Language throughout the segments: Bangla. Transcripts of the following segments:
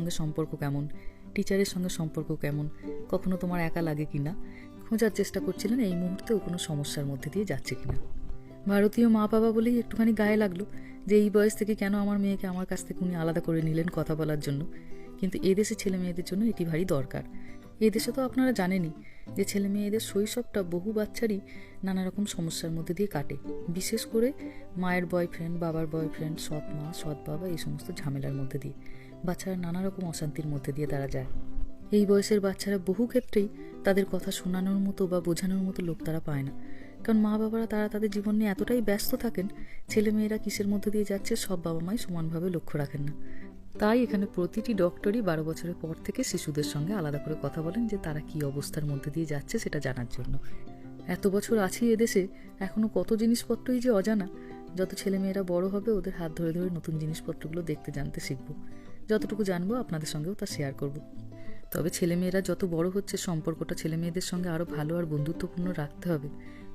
সঙ্গে সম্পর্ক কেমন, টিচারের সঙ্গে সম্পর্ক কেমন, কখনো তোমার একা লাগে কিনা খোঁজার চেষ্টা করছিলেন এই মুহূর্তে ও কোনো সমস্যার মধ্যে দিয়ে যাচ্ছে কিনা। ভারতীয় মা বাবা বলেই একটুখানি গায়ে লাগলো যে এই বয়স থেকে কেন আমার মেয়েকে আমার কাছ থেকে উনি আলাদা করে নিলেন কথা বলার জন্য। কিন্তু এদেশে ছেলে মেয়েদের জন্য এটি ভারী দরকার। এদেশে তো আপনারা জানেনই যে ছেলে মেয়েদের শৈশবটা বহু বাচ্চারই নানা রকম সমস্যার মধ্যে দিয়ে কাটে, বিশেষ করে মায়ের বয়ফ্রেন্ড, বাবার বয়ফ্রেন্ড, সৎ মা, সৎ বাবা, এই সমস্ত ঝামেলার মধ্যে দিয়ে বাচ্চারা নানা রকম অশান্তির মধ্যে দিয়ে তারা যায়। এই বয়সের বাচ্চারা বহু ক্ষেত্রেই তাদের কথা শোনানোর মতো বা বোঝানোর মতো লোক তারা পায় না, কারণ মা বাবারা তারা তাদের জীবন নিয়ে এতটাই ব্যস্ত থাকেন, ছেলে মেয়েরা কিসের মধ্যে দিয়ে যাচ্ছে সব বাবা মাই সমানভাবে লক্ষ্য রাখেন না। তাই এখানে প্রতিটি ডক্টরই 12 বছরের পর থেকে শিশুদের সঙ্গে আলাদা করে কথা বলেন যে তারা কি অবস্থার মধ্যে দিয়ে যাচ্ছে সেটা জানার জন্য। এত বছর আছি এদেশে, এখনো কত জিনিসপত্রই যে অজানা। যত ছেলেমেয়েরা বড় হবে ওদের হাত ধরে ধরে নতুন জিনিসপত্রগুলো দেখতে জানতে শিখবো। যতটুকু জানবো আপনাদের সঙ্গেও তা শেয়ার করব। তবে ছেলেমেয়েরা যত বড় হচ্ছে সম্পর্কটা ছেলেমেয়েদের সঙ্গে আরও ভালো আর বন্ধুত্বপূর্ণ রাখতে হবে।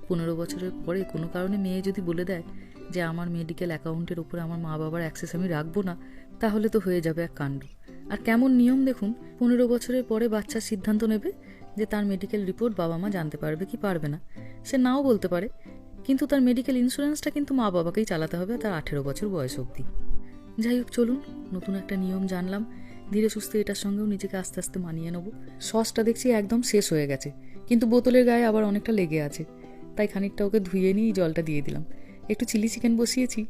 15 বছরের পরে কোনো কারণে মেয়ে যদি বলে দেয় যে আমার মেডিকেল অ্যাকাউন্টের উপরে আমার মা বাবার অ্যাক্সেস আমি রাখবো না, তাহলে তো হয়ে যাবে এক কাণ্ড। আর কেমন নিয়ম দেখুন, 15 বছরের পরে বাচ্চা সিদ্ধান্ত নেবে যে তার মেডিকেল রিপোর্ট বাবা মা জানতে পারবে কি পারবে না। সে নাও বলতে পারে, কিন্তু তার মেডিকেল ইন্স্যুরেন্সটা কিন্তু মা বাবাকেই চালাতে হবে তার 18 বছর বয়স অবধি। যাই হোক, চলুন, নতুন একটা নিয়ম জানলাম, ধীরে সুস্থে এটার সঙ্গেও নিজেকে আস্তে আস্তে মানিয়ে নেব। সসটা দেখছি একদম শেষ হয়ে গেছে, কিন্তু বোতলের গায়ে আবার অনেকটা লেগে আছে, তাই খানিকটা ওকে ধুয়ে নিয়ে জলটা দিয়ে দিলাম। একটু চিলি চিকেন বসিয়েছি,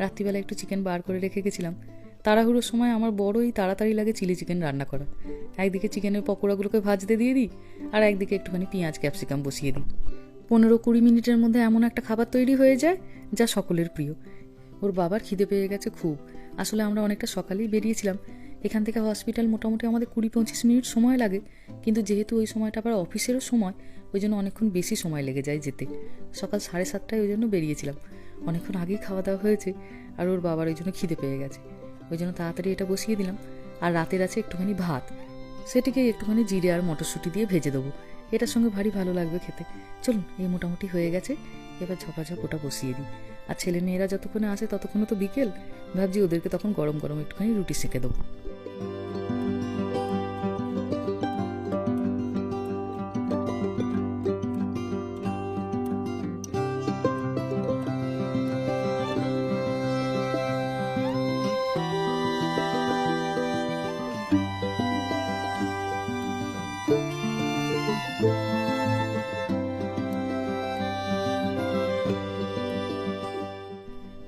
রাত্রিবেলা একটু চিকেন বার করে রেখে গেছিলাম। তাড়াহুড়োর সময় আমার বড়ই তাড়াতাড়ি লাগে চিলি চিকেন রান্না করা। একদিকে চিকেনের পকোড়াগুলোকে ভাজতে দিয়ে দিই, আর একদিকে একটুখানি পেঁয়াজ ক্যাপসিকাম বসিয়ে দিই। 15-20 মিনিটের মধ্যে এমন একটা খাবার তৈরি হয়ে যায় যা সকলের প্রিয়। ওর বাবার খিদে পেয়ে গেছে খুব। আসলে আমরা অনেকটা সকালেই বেরিয়েছিলাম, এখান থেকে হসপিটাল মোটামুটি আমাদের 20-25 মিনিট সময় লাগে, কিন্তু যেহেতু ওই সময়টা আবার অফিসেরও সময়, ওই জন্য অনেকক্ষণ বেশি সময় লেগে যায় যেতে। সকাল 7:30টায় ওই জন্য বেরিয়েছিলাম। অনেকক্ষণ আগেই খাওয়া দাওয়া হয়েছে, আর ওর বাবার ওই জন্য খিদে পেয়ে গেছে, ওই জন্য তাড়াতাড়ি এটা বসিয়ে দিলাম। আর রাতের আছে একটুখানি ভাত, সেটিকে একটুখানি জিরে আর মটরশুঁটি দিয়ে ভেজে দেবো, এটার সঙ্গে ভারী ভালো লাগবে খেতে। চলুন, এই মোটামুটি হয়ে গেছে, এবার ঝপাঝপ ওটা বসিয়ে দিই। আর ছেলে মেয়েরা যতক্ষণে আসে ততক্ষণে তো বিকেল, ভাবছি ওদেরকে তখন গরম গরম একটুখানি রুটি সেঁকে দেবো।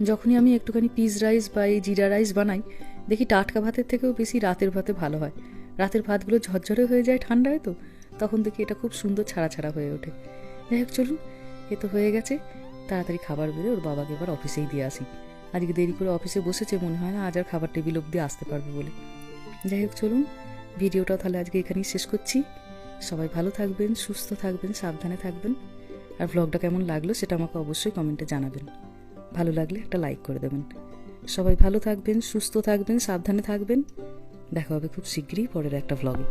যখনই আমি একটুখানি পিস রাইস বা এই জিরা রাইস বানাই, দেখি টাটকা ভাতের থেকেও বেশি রাতের ভাতে ভালো হয়। রাতের ভাতগুলো ঝরঝরে হয়ে যায় ঠান্ডায়, তো তখন দেখি এটা খুব সুন্দর ছাড়া ছাড়া হয়ে ওঠে। যাই হোক, চলুন, এ তো হয়ে গেছে, তাড়াতাড়ি খাবার বেড়ে ওর বাবাকে এবার অফিসেই দিয়ে আসি। আজকে দেরি করে অফিসে বসেছে, মনে হয় না আজ আর খাবার টেবিল অবধি আসতে পারবে বলে। যাই হোক, চলুন, ভিডিওটাও তাহলে আজকে এখানেই শেষ করছি। সবাই ভালো থাকবেন, সুস্থ থাকবেন, সাবধানে থাকবেন। আর ভ্লগটা কেমন লাগলো সেটা আমাকে অবশ্যই কমেন্টে জানাবেন। ভালো লাগলে একটা লাইক করে দেবেন। সবাই ভালো থাকবেন, সুস্থ থাকবেন, সাবধানে থাকবেন। দেখা হবে খুব শীঘ্রই পরের একটা ভ্লগে।